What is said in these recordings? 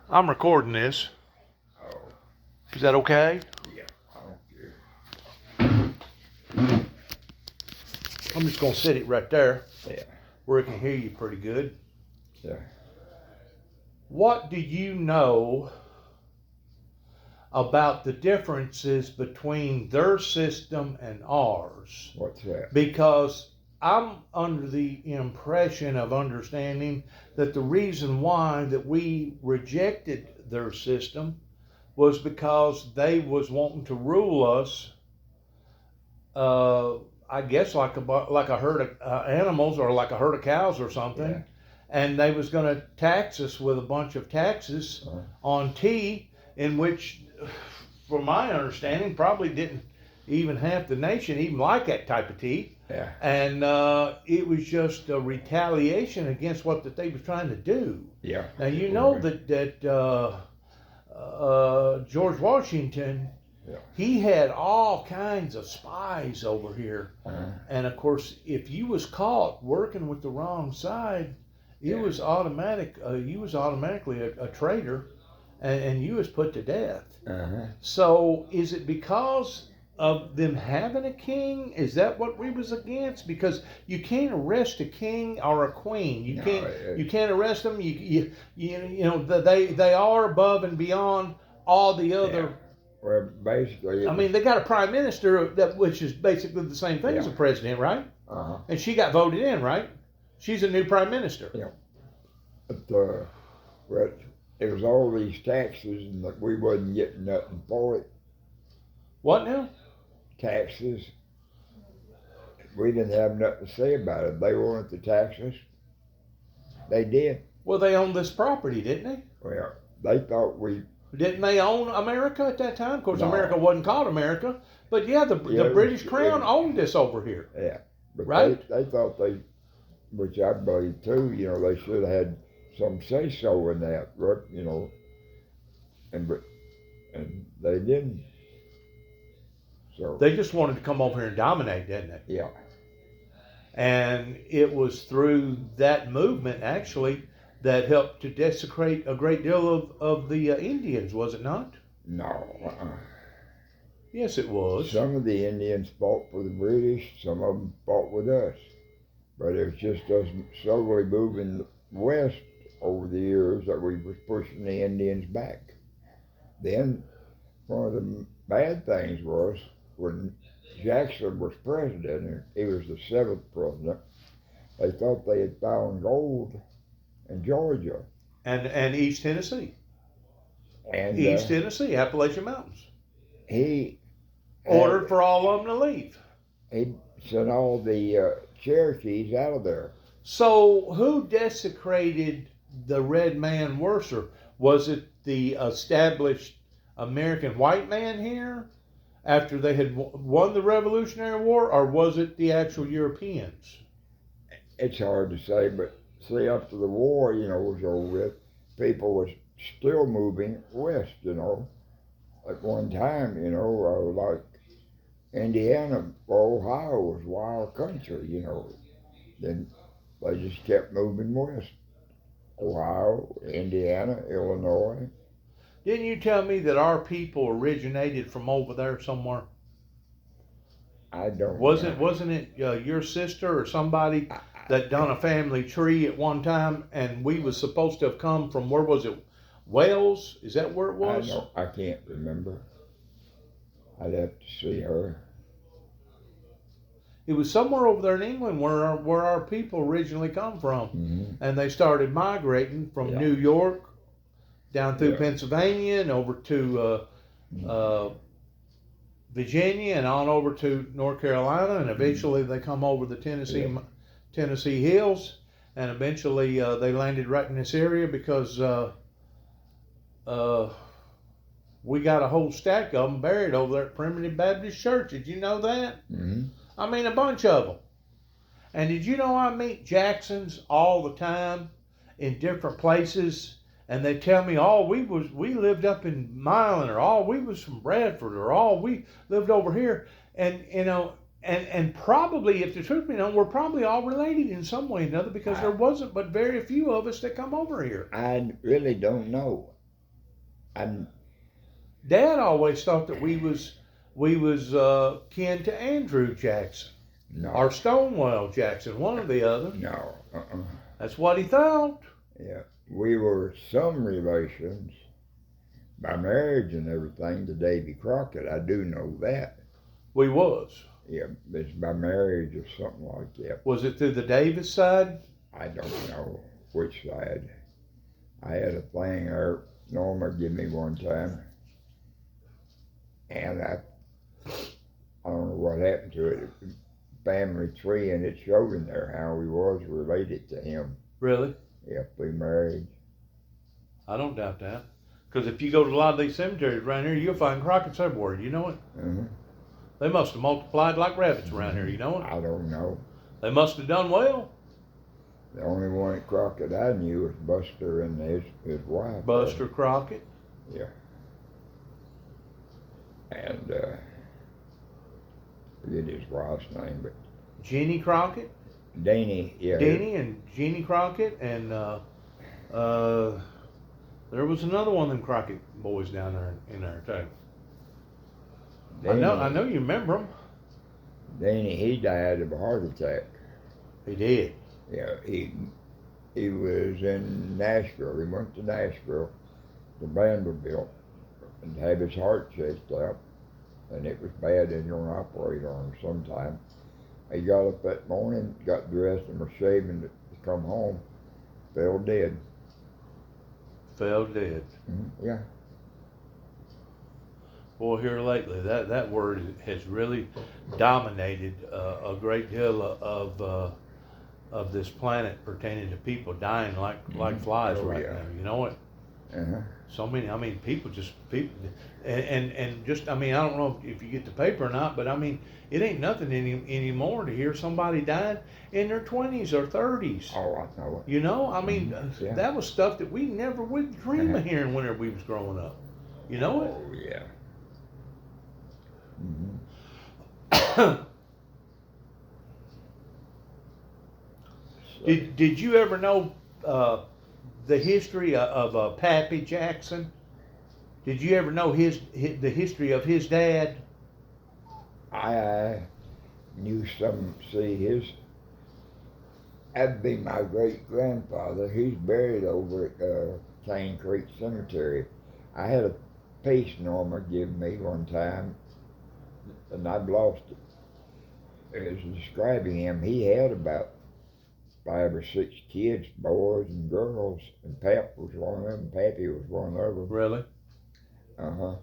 I'm recording this. Oh, Is that okay? yeah, I don't care. I'm just gonna sit it right there Yeah, where it can hear you pretty good. yeah. What do you know about the differences between their system and ours? What's that? Because I'm under the impression of understanding that the reason why that we rejected their system was because they was wanting to rule us, I guess like a herd of animals or like a herd of cows or something, Yeah. and they was going to tax us with a bunch of taxes on tea, in which, from my understanding, probably didn't even half the nation even like that type of tea, Yeah. and it was just a retaliation against what that they was trying to do. Yeah. Now you know that George Washington, Yeah. he had all kinds of spies over here, Uh-huh. and of course, if you was caught working with the wrong side, it Yeah. was automatic. You was automatically a traitor, and you was put to death. Uh-huh. So, is it because of them having a king? Is that what we was against? Because you can't arrest a king or a queen. You No, can't arrest them. You know they are above and beyond all the other. Yeah. Well, basically, I mean, they got a prime minister which is basically the same thing as a Yeah. president, right? uh-huh. And she got voted in, right? She's a new prime minister. Yeah. But well, it was all these taxes, and that we wasn't getting nothing for it. What now? Taxes. We didn't have nothing to say about it. They wanted the taxes. They did. Well, they owned this property, didn't Well, they thought we. they? Didn't they own America at that time? Of course, No. America wasn't called America, but yeah, the Yeah, British it Crown was- owned this over here. Yeah. But Right. they thought they, which I believe too, they should have had some say so in that, right? And they didn't. So They just wanted to come over here and dominate, didn't they? yeah, And it was through that movement, actually, that helped to desecrate a great deal of the Indians, was it not? no. Yes, it was. Some of the Indians fought for the British, some of them fought with us, but it was just us slowly moving west over the years that we was pushing the Indians back. Then one of the bad things was when Jackson was president, and he was the 7th president, they thought they had found gold in Georgia. And East Tennessee. And East Tennessee, Appalachian Mountains. he Ordered for all of them to leave. he sent all the Cherokees out of there. So who desecrated the red man worser? Was it the established American white man here after they had won the Revolutionary War, or was it the actual Europeans? It's hard to say, but see, after the war, was over with, people was still moving west, At one time, like Indiana or Ohio was wild country, Then they just kept moving west. Ohio, Indiana, Illinois. Didn't you tell me that our people originated from over there somewhere? I don't know. Wasn't it your sister or somebody that done a family tree at one time, and we was supposed to have come from, where was it? Wales? Is that where it was? I can't remember. I'd have to see her. It was somewhere over there in England where our people originally come from, Mm-hmm. and they started migrating from Yeah. New York down through Yeah. Pennsylvania and over to Virginia and on over to North Carolina, and eventually they come over the Tennessee hills, and eventually they landed right in this area because we got a whole stack of them buried over there at Primitive Baptist Church. Did you know that? Mm-hmm. I mean, a bunch of them. And did you know I meet Jacksons all the time in different places, and they tell me, we lived up in Milan, or we was from Bradford, or we lived over here, and and probably, if the truth be known, we're probably all related in some way or another, because there wasn't but very few of us that come over here. I really don't know. I'm Dad always thought that we was kin to Andrew Jackson no, or Stonewall Jackson, one or the other. no, That's what he thought. yeah. We were some relations by marriage and everything to Davy Crockett. I do know that. We was. Yeah, it's by marriage or something like that. Was it through the Davis side? I don't know which side. I had a thing there Norma gave me one time, and I don't know what happened to it. Family tree, and it showed in there how we was related to him. Really? Yeah, we married. I don't doubt that. Because if you go to a lot of these cemeteries around here, you'll find Crockett's everywhere. You know it? Mm-hmm. They must have multiplied like rabbits around here. You know it? I don't know. They must have done well. The only one at Crockett I knew was Buster and his wife. Buster Crockett. Yeah. And forget his wife's name, but Jeannie Crockett. Danny, yeah. Danny and Jeannie Crockett, and there was another one of them Crockett boys down there in there too. Danny, I know you remember him. Danny, he died of a heart attack. He did. Yeah, he was in Nashville. He went to Nashville to Vanderbilt and have his heart checked out, and it was bad, and you're gonna operate on him sometime. He got up that morning, got dressed, and was shaving to come home. Fell dead. Fell dead. Mm-hmm. Yeah. Boy, here lately, that word has really dominated a great deal of this planet pertaining to people dying like flies right yeah. now. You know it. Uh-huh. So many. I mean, people, and just. I mean, I don't know if you get the paper or not, but I mean, it ain't nothing anymore to hear somebody dying in their 20s or 30s. Oh, I know it. You know, I mean, Yeah. that was stuff that we never would dream of hearing whenever we was growing up. You know it. Oh, yeah. Mm-hmm. Did you ever know the history of Pappy Jackson? Did you ever know the history of his dad? I knew that'd be my great grandfather. He's buried over at Cane Creek Cemetery. I had a piece Norma gave me one time, and I've lost it. It was describing him. He had about 5 or 6 kids, boys and girls, and Pap was one of them. Pappy was one of them. Really? Uh-huh.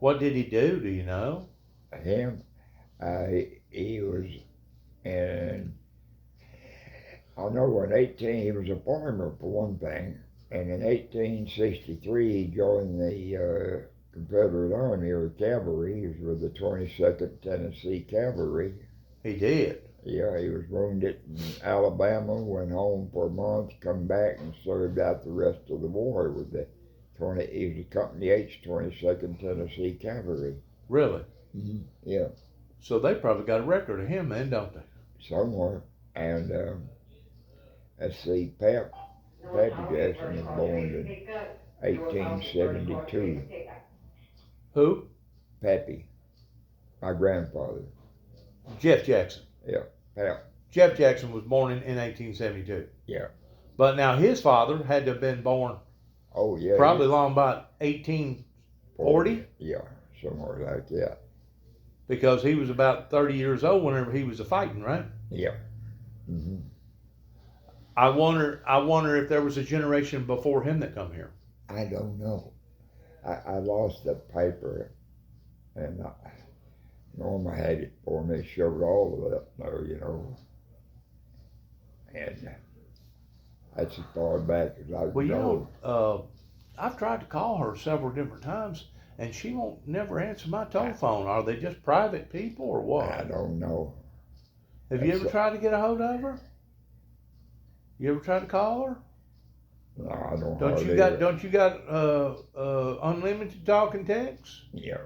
What did he do? Do you know? Him, he was in, I know in 18, he was a farmer for one thing, and in 1863 he joined the Confederate Army or Cavalry. He was with the 22nd Tennessee Cavalry. He did. Yeah, he was wounded in Alabama, went home for a month, come back and served out the rest of the war with he was a Company H 22nd Tennessee Cavalry. Really? Mm-hmm. Yeah. So they probably got a record of him then, don't they? Somewhere. And let's see, Pappy Jackson was born in 1872. Who? Pappy, my grandfather. Jeff Jackson. Yeah, Pap. Jeff Jackson was born in 1872. Yeah. But now his father had to have been born Oh, yeah. probably long about 1840. Yeah, somewhere like that. Because he was about 30 years old whenever he was fighting, right? Yeah. Mm-hmm. I wonder if there was a generation before him that come here. I don't know. I lost the paper, and Norma had it for me. Showed all of that there, you know. And that's as far back as I Well, you know. know, I've tried to call her several different times, and she won't never answer my telephone. Are they just private people or what? I don't know. Have you ever tried to get a hold of her? You ever tried to call her? No, I don't. Don't you got unlimited talk and text? Yeah.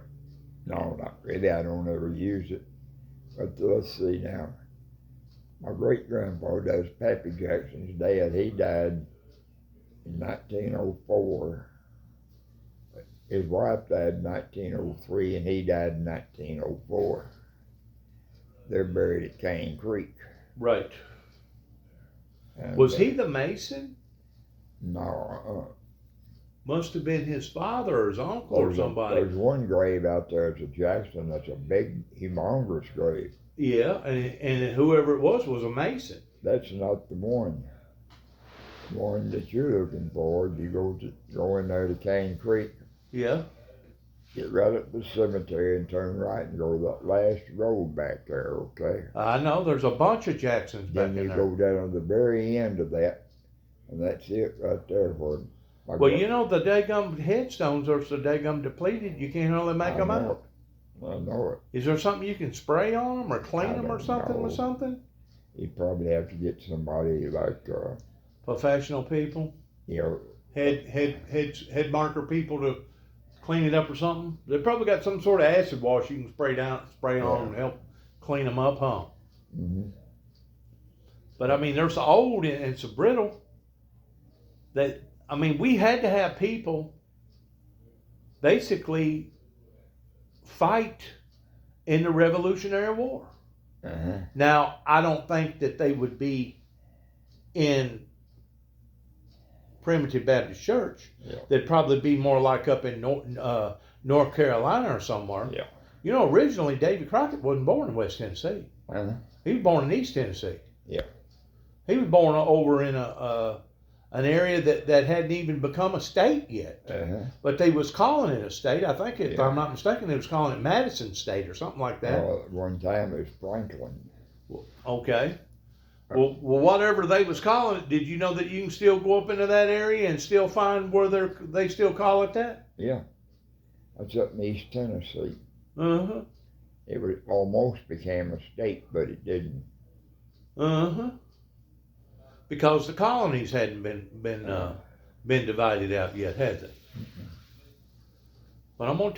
No, not really. I don't ever use it. But let's see now. My great grandpa does. Pappy Jackson's dad. He died in 1904. His wife died in 1903 and he died in 1904. They're buried at Cane Creek. Right. And, Was he the Mason? No. Must have been his father or his uncle or somebody. There's one grave out there at the Jackson that's a big, humongous grave. Yeah, and whoever it was a Mason. That's not the one. The one that you're looking for, you go in there to Cane Creek. Yeah. Get right up the cemetery and turn right and go that last road back there, okay? I know, there's a bunch of Jacksons back Then in you there. go down to the very end of that, and that's it right there where Well, you know, the daggum headstones are so daggum depleted, you can't really make them out. I know it. Is there something you can spray on them or clean them or don't something with know. something? You'd probably have to get somebody like, Professional people, you know, head marker people to clean it up or something. They probably got some sort of acid wash you can spray on and help clean them up, huh? mm-hmm. But I mean, they're so old and so brittle that, I mean, we had to have people basically fight in the Revolutionary War. Uh-huh. Now, I don't think that they would be in Primitive Baptist Church. Yeah. They'd probably be more like up in North Carolina or somewhere. Yeah. You know, originally Davy Crockett wasn't born in West Tennessee. Uh-huh. He was born in East Tennessee. Yeah. He was born over in an area that hadn't even become a state yet. Uh-huh. But they was calling it a state. I think, if Yeah. I'm not mistaken, they was calling it Madison State or something like that. Well, at one time it was Franklin. Okay. Well, whatever they was calling it, did you know that you can still go up into that area and still find where they still call it that? Yeah. That's up in East Tennessee. Uh-huh. It was almost became a state, but it didn't. Uh-huh. Because the colonies hadn't been divided out yet, had they? Mm-mm. But I'm gonna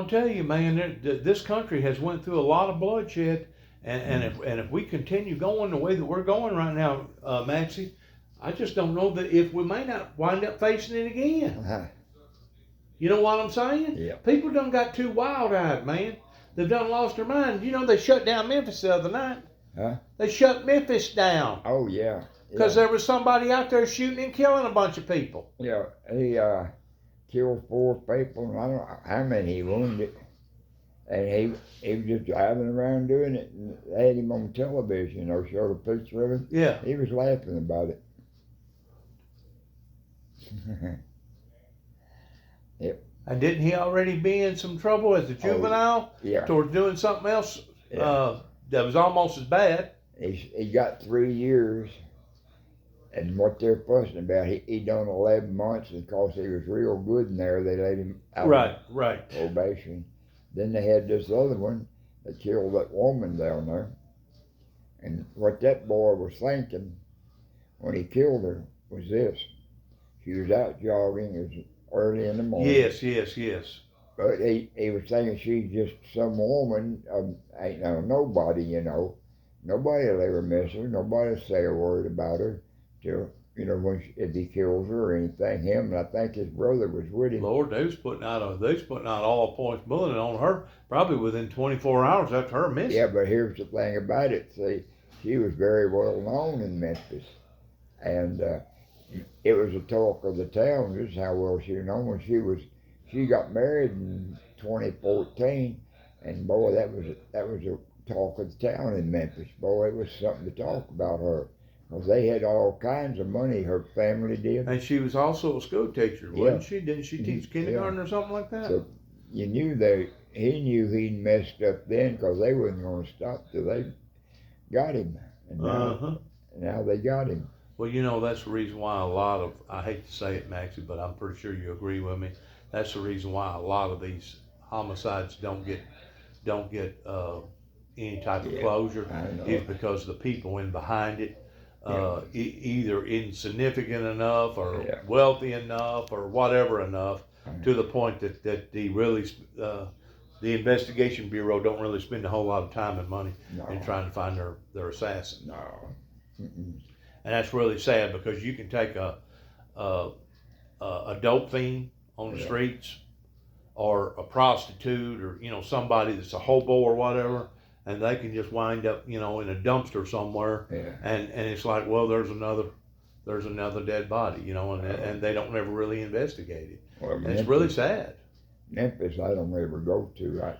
tell you, man, this country has went through a lot of bloodshed, and if we continue going the way that we're going right now, Maxie, I just don't know that if we may not wind up facing it again. Uh-huh. You know what I'm saying? Yeah. People done got too wild-eyed, man. They've done lost their mind. You know, they shut down Memphis the other night. Huh? They shut Memphis down Oh, yeah. because there was somebody out there shooting and killing a bunch of people. Yeah, he killed 4 people, and I don't know how many he wounded. And he was just driving around doing it, and they had him on television, showed a picture of him. Yeah. He was laughing about it. Yep. And didn't he already be in some trouble as a juvenile Yeah. towards doing something else Yeah. that was almost as bad? He got 3 years, and what they're fussing about, he done 11 months, and because he was real good in there, they let him out Right. of probation. Then they had this other one that killed that woman down there, and what that boy was thinking when he killed her was this: she was out jogging, it was early in the morning. Yes. But he was thinking she's just some woman, ain't nobody, Nobody'll ever miss her. Nobody'll say a word about her till, if he kills her or anything. Him, and I think his brother was with him. Lord, they was putting out all points bulletin on her probably within 24 hours after her missing. Yeah, but here's the thing about it. See, she was very well known in Memphis, and it was a talk of the town. This is how well she was known. She got married in 2014, and boy, that was a talk of the town in Memphis. Boy, it was something to talk about her, because they had all kinds of money. Her family did. And she was also a school teacher, wasn't she? Didn't she teach kindergarten or something like that? So you knew he knew he'd messed up then, because they wasn't going to stop till they got him. And now they got him. Well, that's the reason why I hate to say it, Maxie, but I'm pretty sure you agree with me. That's the reason why a lot of these homicides don't get any type of closure, is because the people in behind it either insignificant enough or wealthy enough or whatever enough to the point that the investigation bureau don't really spend a whole lot of time and money in trying to find their assassin. No. Mm-mm. And that's really sad, because you can take a uh, a dope fiend on the Yeah. streets, or a prostitute, or somebody that's a hobo or whatever, and they can just wind up in a dumpster somewhere, Yeah. and it's like, well, there's another dead body, and they don't ever really investigate it. Well, And it's really sad. Memphis, I don't ever go to.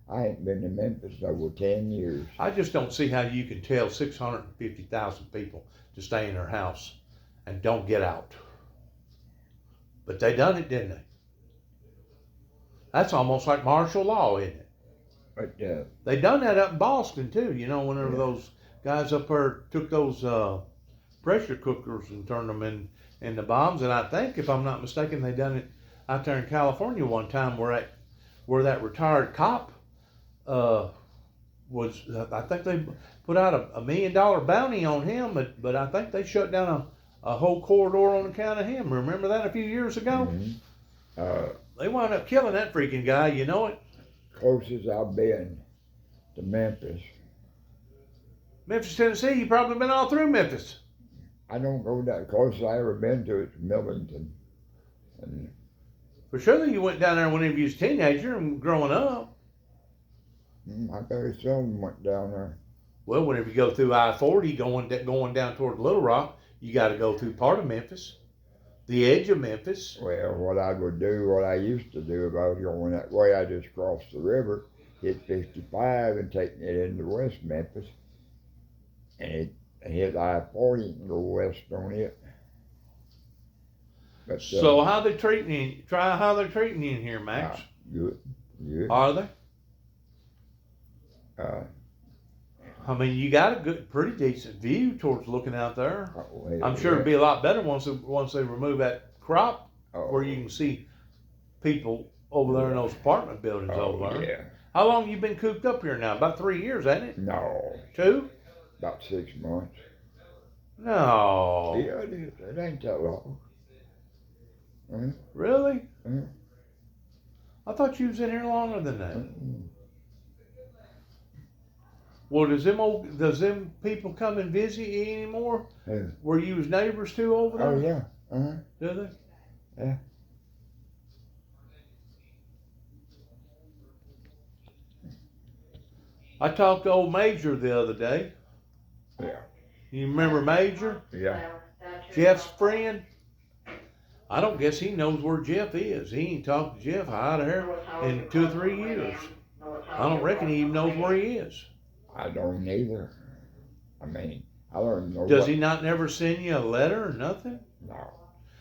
I ain't been to Memphis in over 10 years. I just don't see how you can tell 650,000 people to stay in their house and don't get out. But they done it, didn't they? That's almost like martial law, isn't it? But They done that up in Boston too. Whenever Yeah. those guys up there took those pressure cookers and turned them into bombs, and I think, if I'm not mistaken, they done it out there in California one time, where that retired cop was. I think they put out a $1 million bounty on him, but I think they shut down a whole corridor on account of him. Remember that a few years ago? mhm. They wound up killing that freaking guy. You know it. Closest I've been to Memphis. Memphis, Tennessee. You probably been all through Memphis. I don't go that close. I ever been to it, Millington. And For sure, you went down there whenever you was a teenager and growing up. I very seldom went down there. Well, whenever you go through I-40 going down toward Little Rock, you got to go through part of Memphis, the edge of Memphis. Well, what I used to do about going that way, I just crossed the river, hit 55 and taking it into West Memphis, and it hit I-40 and go west on it. But So how they treating you? Try how they're treating you in here, Max. good. Are they? Uh, I mean, you got a pretty decent view towards looking out there. well, I'm sure it'd be a lot better once they remove that crop, oh, where you can see people over there in those apartment buildings over there. Yeah. How long you been cooped up here now? About 3 years, ain't it? No, 2? about 6 months. No. Yeah, it ain't that long. Really? Mhm. I thought you was in here longer than that. Mm-mm. Well, does them people come and visit you anymore? Yeah. Were you was neighbors too over there? Oh yeah. Uh-huh. Do they? Yeah. I talked to old Major the other day. Yeah. You remember Major? Yeah. Jeff's friend? I don't guess he knows where Jeff is. He ain't talked to Jeff out of here in 2 or 3 years. I don't reckon he even knows where he is. I don't either. I mean, I don't know. Does he not never send you a letter or nothing? No.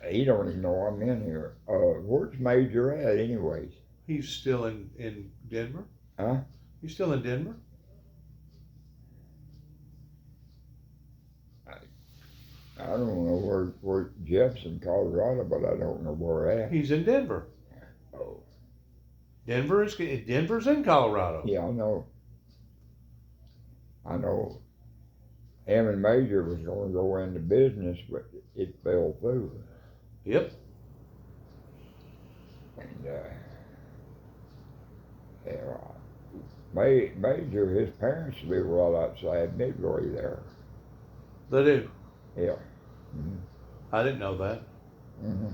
He don't even know I'm in here. Where's Major at anyways? He's still in Denver. Huh? He's still in Denver. I don't know where Jeff's in Colorado, but I don't know where at. He's in Denver. Oh. Denver's in Colorado. Yeah, I know. I know. Him and Major was going to go into business, but it fell through. Yep. And Major, his parents live right outside Midway there. They do. Yeah. Mm-hmm. I didn't know that. Mm-hmm.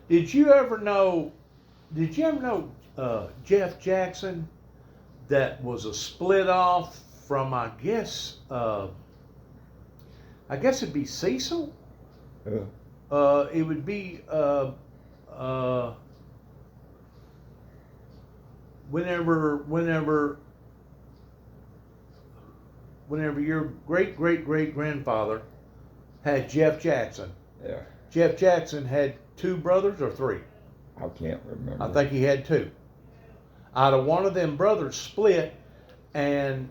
Did you ever know Jeff Jackson, that was a split off from, I guess it'd be Cecil? Yeah. It would be whenever your great grandfather had Jeff Jackson. Yeah. Jeff Jackson had 2 brothers or 3. I can't remember. I think he had 2. Out of one of them brothers split, and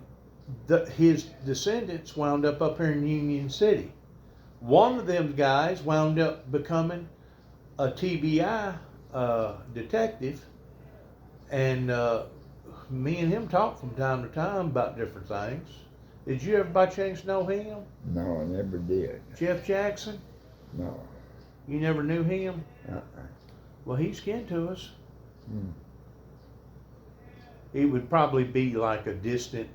his descendants wound up here in Union City. One of them guys wound up becoming a TBI detective, and me and him talk from time to time about different things. Did you ever by chance know him? No, I never did. Jeff Jackson? No. You never knew him? Uh-uh. Well, he's kin to us. Hmm. He would probably be like a distant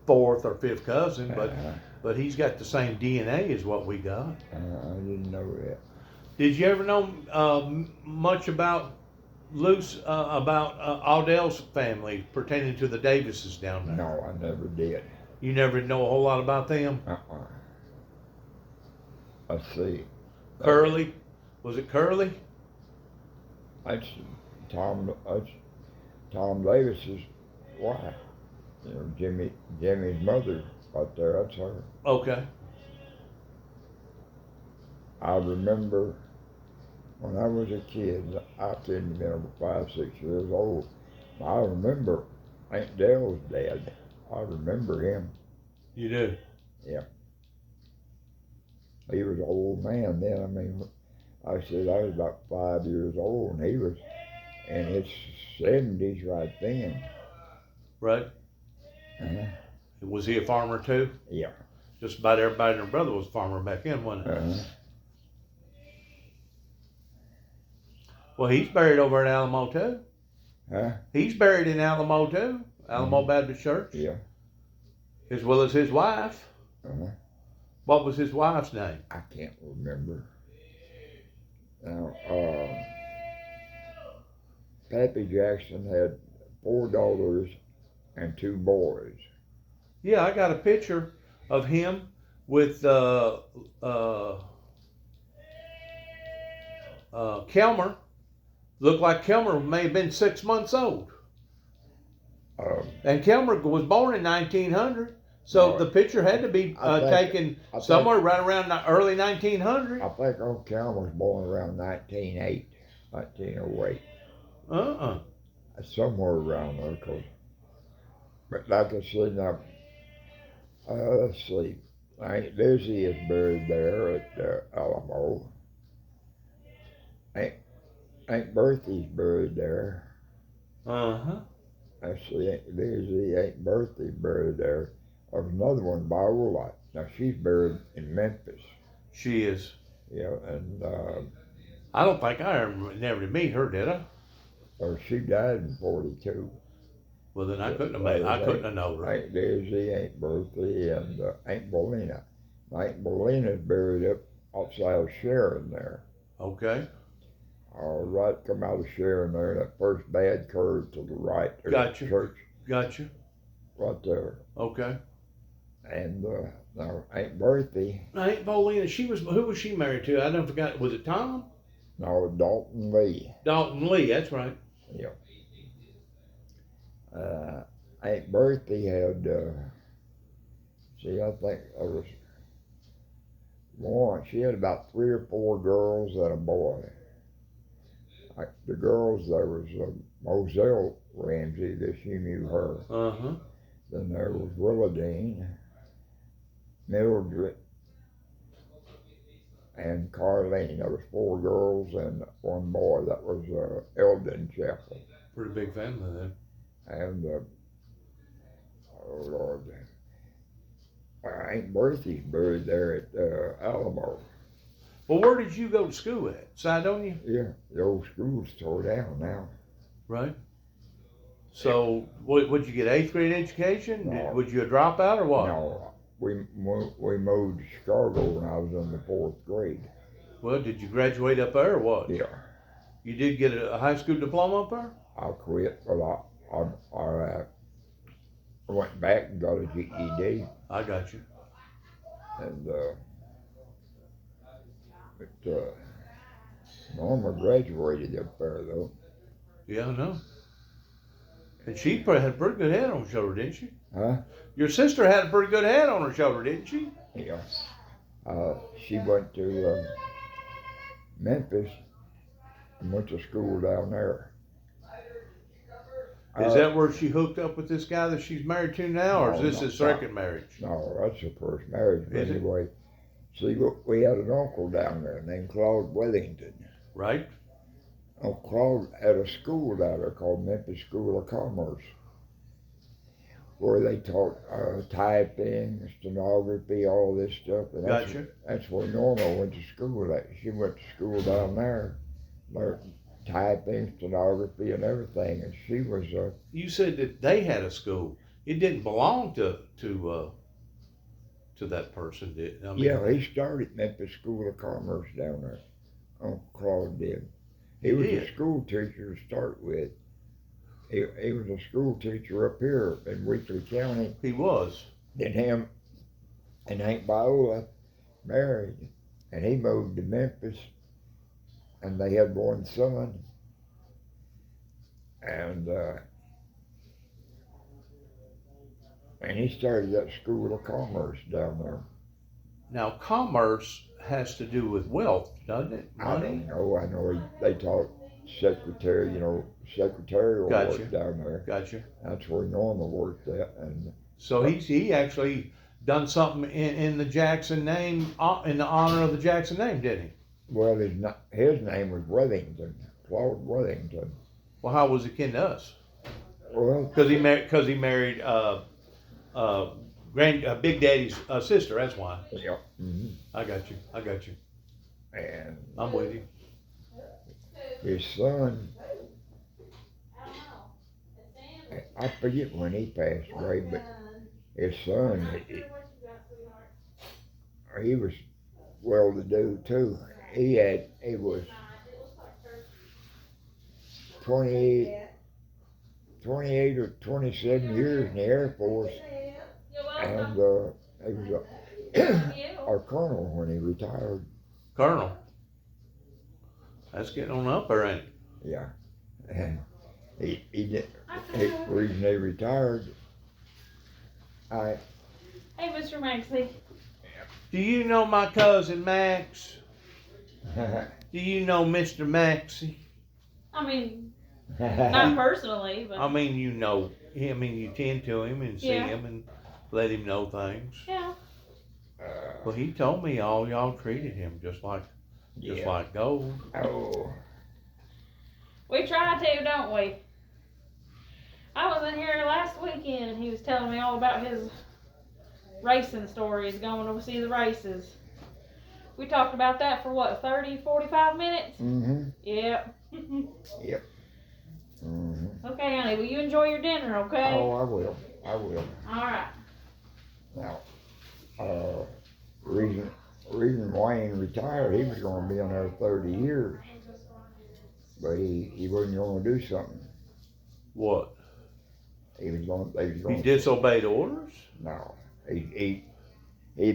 4th or 5th cousin, but he's got the same DNA as what we got. I didn't know that. Did you ever know much about Aldell's family pertaining to the Davises down there? No, I never did. You never know a whole lot about them? Let's see. Curly? Was it Curly? That's That's Tom Davis's wife. You know, Jimmy's mother right there. That's her. Okay. I remember when I was a kid. I couldn't have been 5, 6 years old. I remember Aunt Dell's dad. I remember him. You do? Yeah. He was an old man then. I mean, I said I was about 5 years old, and he was in his 70s right then. Right. Uh-huh. Was he a farmer too? Yeah. Just about everybody and their brother was a farmer back then, wasn't it? Uh-huh. Well, he's buried over at Alamo too. Huh? He's buried in Alamo too. Alamo Baptist Church. Yeah. As well as his wife. Uh-huh. What was his wife's name? I can't remember. Now, Pappy Jackson had 4 daughters and 2 boys. Yeah, I got a picture of him with Kelmer. Looked like Kelmer may have been 6 months old. And Kelmer was born in 1900. So the picture had to be taken somewhere right around the early 1900s. I think Old Cal was born around 1908. Somewhere around there. But like I said, now, let's see. Aunt Lizzie is buried there at Alamo. Aunt Berthie's buried there. Uh-huh. I see Aunt Lizzie, Aunt Berthie buried there. There's another one, Viola. Now she's buried in Memphis. She is. Yeah, and I don't think I never did meet her, did I? Or she died in 42. Well, then I couldn't have known her. Aunt Lizzie, Aunt Berthie, and Aunt Bolina. Aunt Bolina's buried up outside of Sharon there. Okay. Right, come out of Sharon there, that first bad curve to the right. Gotcha. Church. Gotcha. Right there. Okay. And now Aunt Berthie. Aunt Bolina, who was she married to? I don't forget. Was it Tom? No, Dalton Lee. Dalton Lee, that's right. Yeah. Aunt Berthie had, I think there was one. She had about 3 or 4 girls and a boy. The girls, there was Moselle Ramsey, that you knew her. Uh-huh. Then there was Willadine, Mildred, and Carlene. There was 4 girls and 1 boy. That was Eldon Chapel. Pretty big family then. And, oh Lord, Aunt Berthie's buried there at Alamo. Well, where did you go to school at? Cydonia? Yeah, the old school's tore down now. Right. So, would you get 8th grade education? No. Would you a dropout or what? No, we moved to Chicago when I was in the 4th grade. Well, did you graduate up there or what? Yeah. You did get a high school diploma up there? I quit, but I went back and got a GED. I got you. And Norma graduated up there though. Yeah, I know. And she probably had a pretty good head on her shoulder, didn't she? Huh? Your sister had a pretty good head on her shoulder, didn't she? Yeah. She went to Memphis and went to school down there. Is that where she hooked up with this guy that she's married to now, or is this his second marriage? No, that's her first marriage. But Is it? anyway, see, we had an uncle down there named Claude Wellington. Right. Uncle Claude had a school down there called Memphis School of Commerce, where they taught typing, stenography, all this stuff. And Gotcha. That's where Norma went to school at. She went to school down there, learned typing, stenography, and everything. And she was You said that they had a school. It didn't belong to that person, did it? I mean, yeah, he started Memphis School of Commerce down there. Uncle Claude did. He He was did. a school teacher to start with. He was a school teacher up here in Weakley County. He was. Then him and Aunt Viola married, and he moved to Memphis, and they had one son. And he started that school of commerce down there. Now, commerce has to do with wealth, doesn't it? I Money? don't know. I know they taught secretarial Gotcha. work down there. Gotcha. That's where Norma worked at. And So he actually done something in the Jackson name, in the honor of the Jackson name, didn't he? well, his name was Wethington, Claude Wethington. Well, how was he kin to us? Well, Because he married Big Daddy's sister. That's why. yeah. Mm-hmm. I got you. And I'm with you. his son, I forget when he passed away, but his son, he was well-to-do too. He was 28 or 27 years in the Air Force, and he was our colonel when he retired. Colonel. That's getting on up there, ain't it? Yeah, and he did. The reason they retired, Hey, Mr. Maxey. Do you know my cousin Max? Do you know Mr. Maxey? I mean, not personally, but I mean, you know him and you tend to him and see Yeah. him and let him know things. yeah. Well, he told me all y'all treated him just like gold. Oh, We try to, don't we? I was in here last weekend and he was telling me all about his racing stories, going to see the races. We talked about that for what, 30, 45 minutes? mm-hmm, Yep. mm-hmm. Okay, honey, will you enjoy your dinner, okay? Oh, I will. Alright. Now, reason Wayne retired, he was going to be on there 30 years, but he wasn't going to do something. What? They was He going. disobeyed orders? No, he'd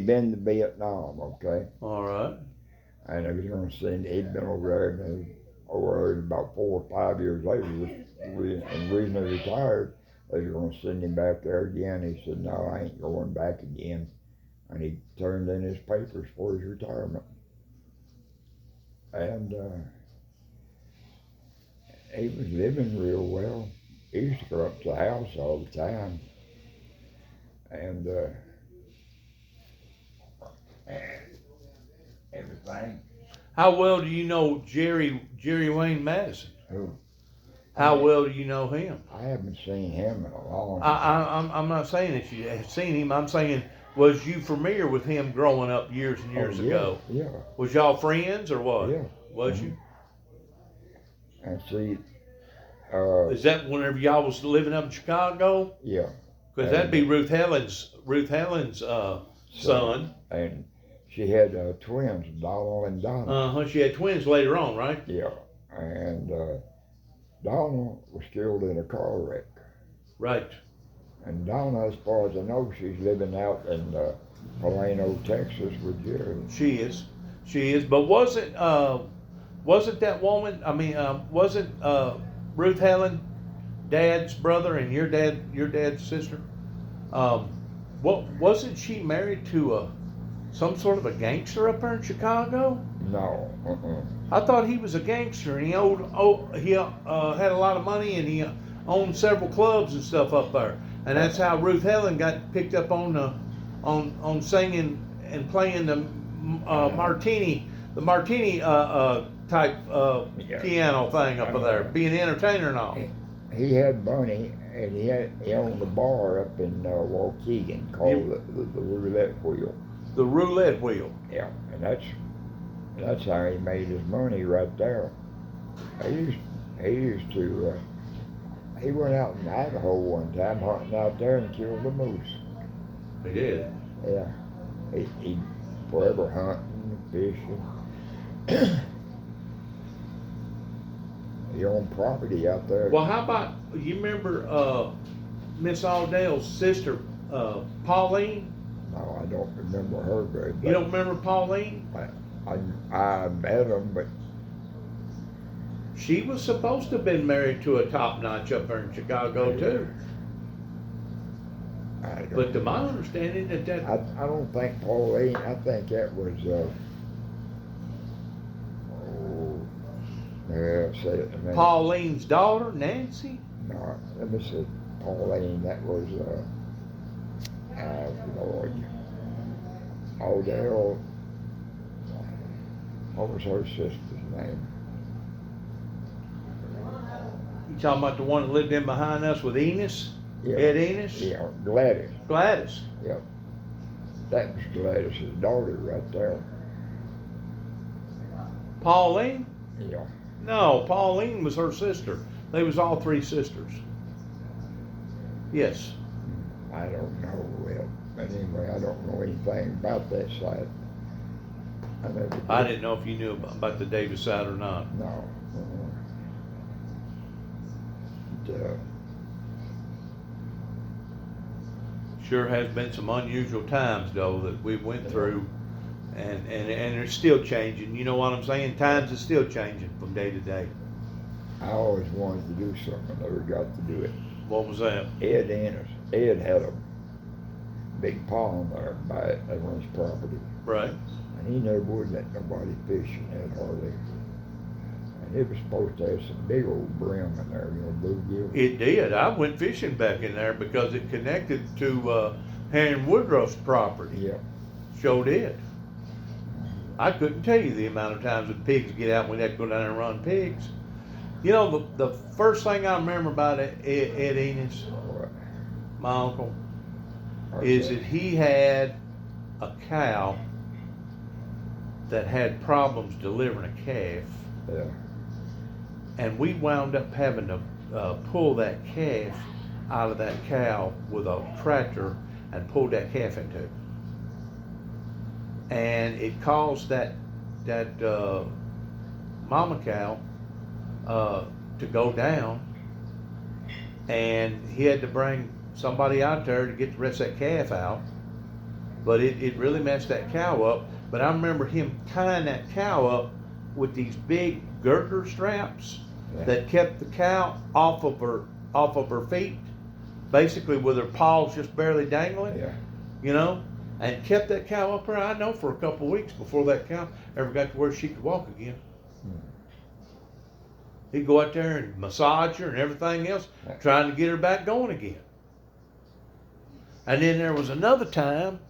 been to Vietnam, okay, All right. and they was going to send. He'd been over there, and over there about 4 or 5 years later, and the reason he retired, they were going to send him back there again. He said, "No, I ain't going back again," and he turned in his papers for his retirement, and he was living real well. He used to go up to the house all the time, and everything. How well do you know Jerry Wayne Madison? Who? How well do you know him? I haven't seen him in a long time. I'm not saying that you have seen him. I'm saying, was you familiar with him growing up years and years ago? Yeah, Was y'all friends or what? yeah. Was Mhm. you? And see, Is that whenever y'all was living up in Chicago? yeah. Because that'd be Ruth Helen's son. And she had twins, Donald and Donna. She had twins later on, right? Yeah. And Donna was killed in a car wreck. Right. And Donna, as far as I know, she's living out in Plano, Texas with Jerry. She is. But wasn't that woman? I mean, wasn't Ruth Helen Dad's brother and your dad's sister? What wasn't she married to some sort of a gangster up there in Chicago? No. I thought he was a gangster and he had a lot of money and he owned several clubs and stuff up there. And that's how Ruth Helen got picked up on singing and playing the martini type piano thing up there, being an entertainer and all. He had money, and he owned a bar up in Waukegan called the Roulette Wheel. The roulette wheel. Yeah, and that's how he made his money right there. He went out in Idaho one time hunting out there and killed a moose. He did. Yeah, he forever hunting and fishing. He owned property out there. Well, how about, you remember, Miss Aldale's sister, Pauline? No, I don't remember her very much. You don't remember Pauline? I met him, but She was supposed to have been married to a top notch up there in Chicago too. I don't. But to my understanding that I don't think Pauline. I think that was. Say it in a minute. Pauline's daughter, Nancy? No, let me see. Pauline. That was. Lord. Odell. What was her sister's name? You talking about the one that lived in behind us with Enos? Yeah. Ed Enos? Yeah, Gladys. Gladys. Yep. That was Gladys's daughter right there. Pauline? Yeah. No, Pauline was her sister. They was all three sisters. Yes. I don't know. Well, but anyway, I don't know anything about that side. I never did. I didn't know if you knew about the Davis side or not. No. Sure has been some unusual times though that we went through, and they're still changing. You know what I'm saying? Times are still changing from day to day. I always wanted to do something. I never got to do it. What was that? Ed Ennis. Ed had a big pond there by on his property. Right. And he never would let nobody fish in that hardly. And it was supposed to have some big old brim in there, bluegill. It did. I went fishing back in there because it connected to Harry Woodruff's property. Yeah. Sure did. I couldn't tell you the amount of times that pigs get out when they had to go down there and run pigs. You know, the first thing I remember about Ed Enos, my uncle, is that he had a cow that had problems delivering a calf. Yeah. And we wound up having to pull that calf out of that cow with a tractor and pull that calf into it. And it caused that mama cow to go down, and he had to bring somebody out there to get the rest of that calf out. But it really messed that cow up. But I remember him tying that cow up with these big girder straps that kept the cow off of her feet, basically with her paws just barely dangling. Yeah. You know, and kept that cow up there, I know, for a couple of weeks before that cow ever got to where she could walk again. He'd go out there and massage her and everything else, trying to get her back going again. And then there was another time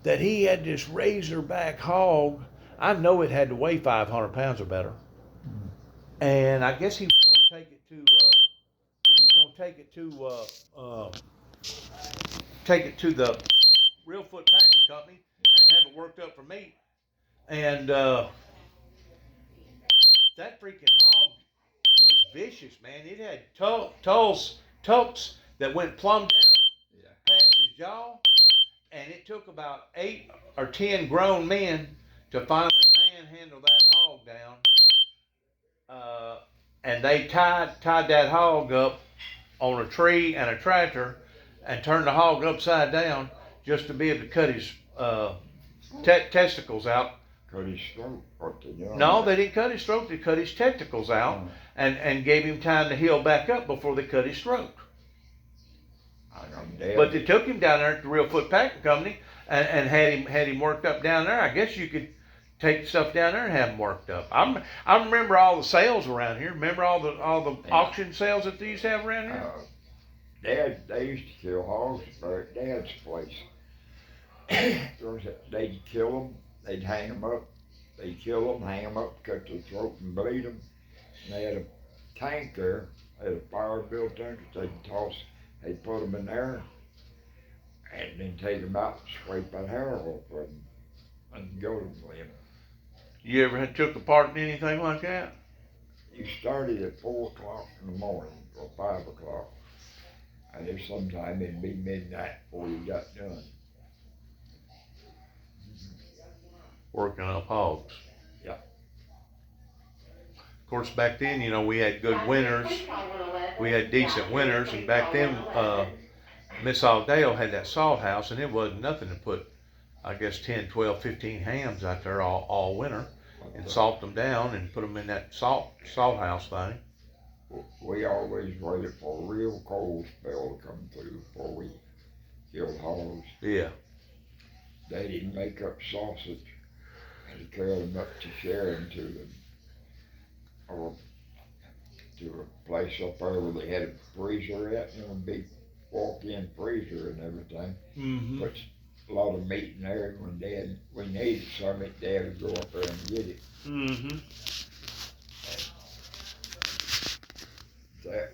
that he had this razorback hog. I know it had to weigh 500 pounds or better. And I guess he was going to take it to the Real Foot Packing Company and have it worked up for meat. And that freaking hog was vicious, man. It had tucks that went plumb down past his jaw, and it took about 8 or 10 grown men to finally manhandle that hog down. And they tied that hog up on a tree and a tractor and turned the hog upside down just to be able to cut his testicles out. Cut his throat. No, they didn't cut his throat. They cut his testicles out and gave him time to heal back up before they cut his throat. But they took him down there at the Real Foot Packing Company and had him worked up down there. I guess you could take stuff down there and have them worked up. I remember all the sales around here. Remember all the auction sales that they used to have around here? They used to kill hogs at Dad's place. They'd kill them, they'd hang them up, they'd kill them, hang them up, cut their throat and bleed them. And they had a tank there, they had a fire built there that they'd put them in there and then take them out and scrape that hair off of them and go to them. You ever took a part in anything like that? You started at 4 o'clock in the morning or 5 o'clock. And if sometime it'd be midnight before you got done. Working up hogs. Yeah. Of course, back then, you know, we had good winters. We had decent winters, and back then, Miss Aldale had that salt house, and it wasn't nothing to put, I guess, 10, 12, 15 hams out there all winter and salt them down and put them in that salt house thing. We always waited for a real cold spell to come through before we killed hogs. Yeah. Daddy'd make up sausage and he carried them up to Sharon or to a place up there where they had a freezer at, a big walk-in freezer and everything. Mm-hmm. Put a lot of meat in there, and when we needed some, Dad would go up there and get it. Mm-hmm. That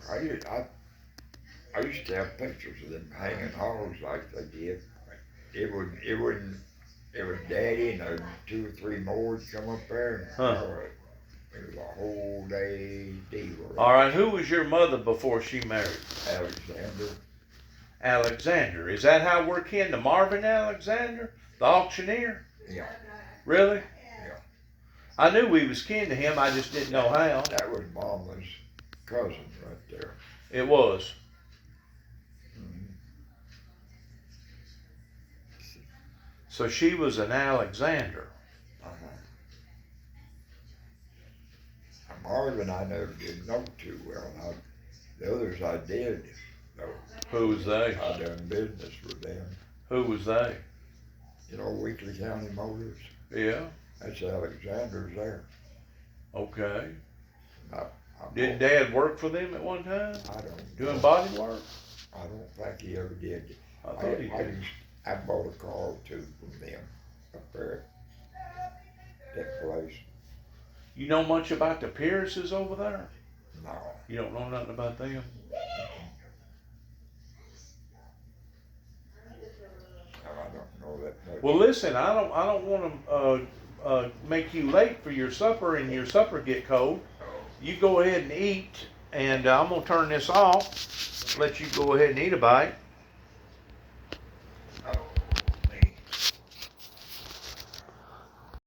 I used to have pictures of them hanging hogs like they did. It was Daddy and 2 or 3 more would come up there. And, it was a whole day deal. All right, who was your mother before she married? Alexander. Alexander. Is that how we're kin to Marvin Alexander, the auctioneer? Yeah. Really? Yeah. I knew we was kin to him, I just didn't know how. That was Mama's cousin right there. It was. Mm-hmm. So she was an Alexander. Marvin I never did know too well. The others I did know. Who was they? I done business with them. Who was they? You know, Weekly County Motors. Yeah. That's Alexander's there. Okay. I Didn't Dad work for them at one time? I don't Doing know. body work? I don't think he ever did. I thought he did. I bought a car or two from them up there at that place. You know much about the Pierces over there? No. You don't know nothing about them? No, I don't know that much. Well, listen, I don't want to make you late for your supper and your supper get cold. You go ahead and eat, and I'm gonna turn this off. Let you go ahead and eat a bite.